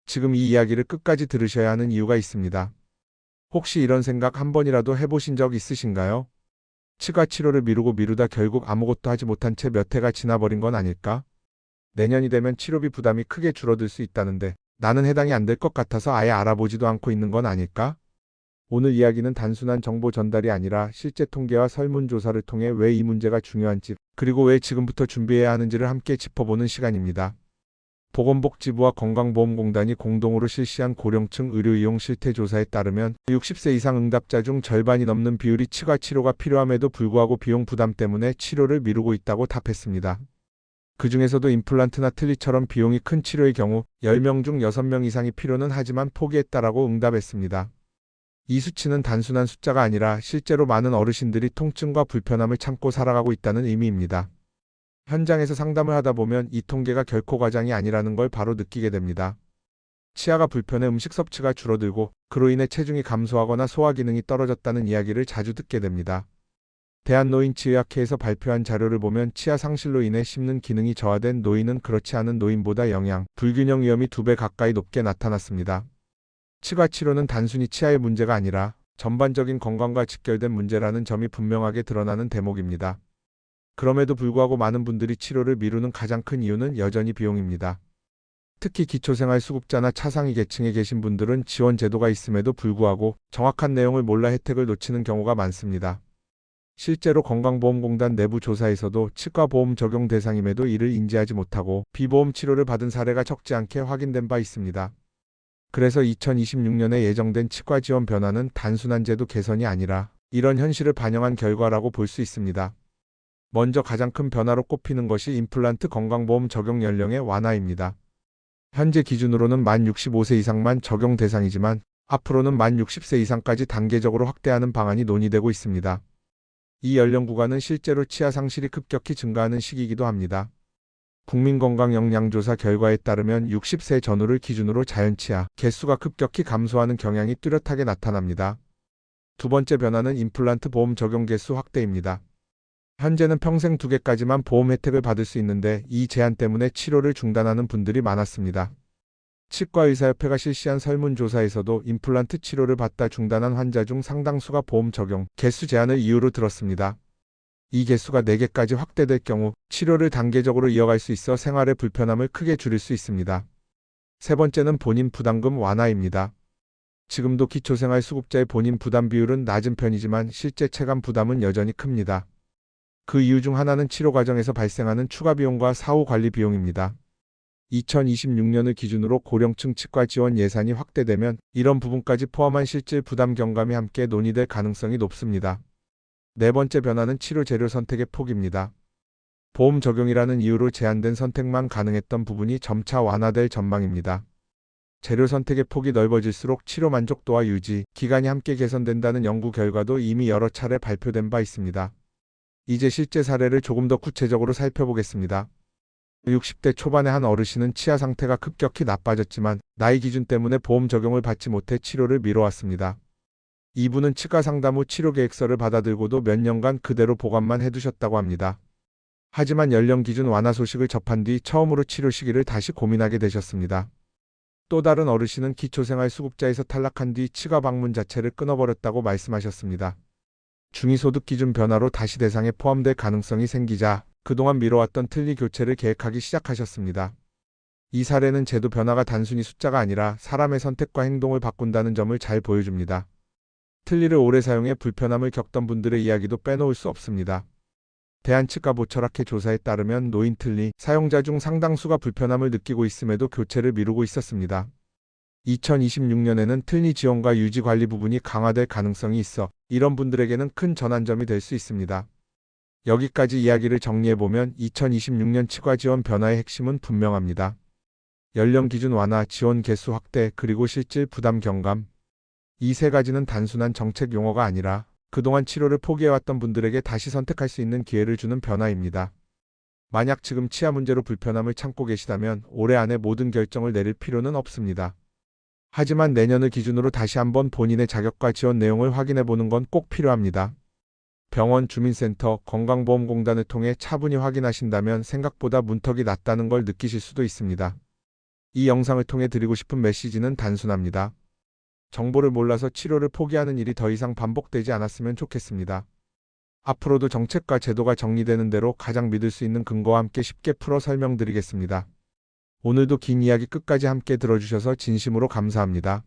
지금 이 이야기를 끝까지 들으셔야 하는 이유가 있습니다. 혹시 이런 생각 한 번이라도 해보신 적 있으신가요? 치과 치료를 미루고 미루다 결국 아무것도 하지 못한 채 몇 해가 지나버린 건 아닐까? 내년이 되면 치료비 부담이 크게 줄어들 수 있다는데 나는 해당이 안 될 것 같아서 아예 알아보지도 않고 있는 건 아닐까? 오늘 이야기는 단순한 정보 전달이 아니라 실제 통계와 설문조사를 통해 왜 이 문제가 중요한지, 그리고 왜 지금부터 준비해야 하는지를 함께 짚어보는 시간입니다. 보건복지부와 건강보험공단이 공동으로 실시한 고령층 의료이용 실태조사에 따르면 60세 이상 응답자 중 절반이 넘는 비율이 치과 치료가 필요함에도 불구하고 비용 부담 때문에 치료를 미루고 있다고 답했습니다. 그 중에서도 임플란트나 틀니처럼 비용이 큰 치료의 경우 10명 중 6명 이상이 필요는 하지만 포기했다라고 응답했습니다. 이 수치는 단순한 숫자가 아니라 실제로 많은 어르신들이 통증과 불편함을 참고 살아가고 있다는 의미입니다. 현장에서 상담을 하다 보면 이 통계가 결코 과장이 아니라는 걸 바로 느끼게 됩니다. 치아가 불편해 음식 섭취가 줄어들고 그로 인해 체중이 감소하거나 소화 기능이 떨어졌다는 이야기를 자주 듣게 됩니다. 대한노인치의학회에서 발표한 자료를 보면 치아 상실로 인해 씹는 기능이 저하된 노인은 그렇지 않은 노인보다 영양, 불균형 위험이 2배 가까이 높게 나타났습니다. 치과 치료는 단순히 치아의 문제가 아니라 전반적인 건강과 직결된 문제라는 점이 분명하게 드러나는 대목입니다. 그럼에도 불구하고 많은 분들이 치료를 미루는 가장 큰 이유는 여전히 비용입니다. 특히 기초생활수급자나 차상위 계층에 계신 분들은 지원 제도가 있음에도 불구하고 정확한 내용을 몰라 혜택을 놓치는 경우가 많습니다. 실제로 건강보험공단 내부 조사에서도 치과보험 적용 대상임에도 이를 인지하지 못하고 비보험 치료를 받은 사례가 적지 않게 확인된 바 있습니다. 그래서 2026년에 예정된 치과 지원 변화는 단순한 제도 개선이 아니라 이런 현실을 반영한 결과라고 볼 수 있습니다. 먼저 가장 큰 변화로 꼽히는 것이 임플란트 건강보험 적용 연령의 완화입니다. 현재 기준으로는 만 65세 이상만 적용 대상이지만 앞으로는 만 60세 이상까지 단계적으로 확대하는 방안이 논의되고 있습니다. 이 연령 구간은 실제로 치아 상실이 급격히 증가하는 시기이기도 합니다. 국민건강영양조사 결과에 따르면 60세 전후를 기준으로 자연치아 개수가 급격히 감소하는 경향이 뚜렷하게 나타납니다. 두 번째 변화는 임플란트 보험 적용 개수 확대입니다. 현재는 평생 2개까지만 보험 혜택을 받을 수 있는데 이 제한 때문에 치료를 중단하는 분들이 많았습니다. 치과의사협회가 실시한 설문조사에서도 임플란트 치료를 받다 중단한 환자 중 상당수가 보험 적용 개수 제한을 이유로 들었습니다. 이 개수가 4개까지 확대될 경우 치료를 단계적으로 이어갈 수 있어 생활의 불편함을 크게 줄일 수 있습니다. 세 번째는 본인 부담금 완화입니다. 지금도 기초생활수급자의 본인 부담 비율은 낮은 편이지만 실제 체감 부담은 여전히 큽니다. 그 이유 중 하나는 치료 과정에서 발생하는 추가 비용과 사후 관리 비용입니다. 2026년을 기준으로 고령층 치과 지원 예산이 확대되면 이런 부분까지 포함한 실질 부담 경감이 함께 논의될 가능성이 높습니다. 네 번째 변화는 치료 재료 선택의 폭입니다. 보험 적용이라는 이유로 제한된 선택만 가능했던 부분이 점차 완화될 전망입니다. 재료 선택의 폭이 넓어질수록 치료 만족도와 유지, 기간이 함께 개선된다는 연구 결과도 이미 여러 차례 발표된 바 있습니다. 이제 실제 사례를 조금 더 구체적으로 살펴보겠습니다. 60대 초반의 한 어르신은 치아 상태가 급격히 나빠졌지만 나이 기준 때문에 보험 적용을 받지 못해 치료를 미뤄왔습니다. 이분은 치과 상담 후 치료 계획서를 받아들고도 몇 년간 그대로 보관만 해두셨다고 합니다. 하지만 연령 기준 완화 소식을 접한 뒤 처음으로 치료 시기를 다시 고민하게 되셨습니다. 또 다른 어르신은 기초생활수급자에서 탈락한 뒤 치과 방문 자체를 끊어버렸다고 말씀하셨습니다. 중위소득 기준 변화로 다시 대상에 포함될 가능성이 생기자 그동안 미뤄왔던 틀니 교체를 계획하기 시작하셨습니다. 이 사례는 제도 변화가 단순히 숫자가 아니라 사람의 선택과 행동을 바꾼다는 점을 잘 보여줍니다. 틀니를 오래 사용해 불편함을 겪던 분들의 이야기도 빼놓을 수 없습니다. 대한치과보철학회 조사에 따르면 노인 틀니 사용자 중 상당수가 불편함을 느끼고 있음에도 교체를 미루고 있었습니다. 2026년에는 틀니 지원과 유지 관리 부분이 강화될 가능성이 있어 이런 분들에게는 큰 전환점이 될 수 있습니다. 여기까지 이야기를 정리해보면 2026년 치과 지원 변화의 핵심은 분명합니다. 연령 기준 완화, 지원 개수 확대, 그리고 실질 부담 경감. 이 세 가지는 단순한 정책 용어가 아니라 그동안 치료를 포기해왔던 분들에게 다시 선택할 수 있는 기회를 주는 변화입니다. 만약 지금 치아 문제로 불편함을 참고 계시다면 올해 안에 모든 결정을 내릴 필요는 없습니다. 하지만 내년을 기준으로 다시 한번 본인의 자격과 지원 내용을 확인해보는 건 꼭 필요합니다. 병원, 주민센터, 건강보험공단을 통해 차분히 확인하신다면 생각보다 문턱이 낮다는 걸 느끼실 수도 있습니다. 이 영상을 통해 드리고 싶은 메시지는 단순합니다. 정보를 몰라서 치료를 포기하는 일이 더 이상 반복되지 않았으면 좋겠습니다. 앞으로도 정책과 제도가 정리되는 대로 가장 믿을 수 있는 근거와 함께 쉽게 풀어 설명드리겠습니다. 오늘도 긴 이야기 끝까지 함께 들어주셔서 진심으로 감사합니다.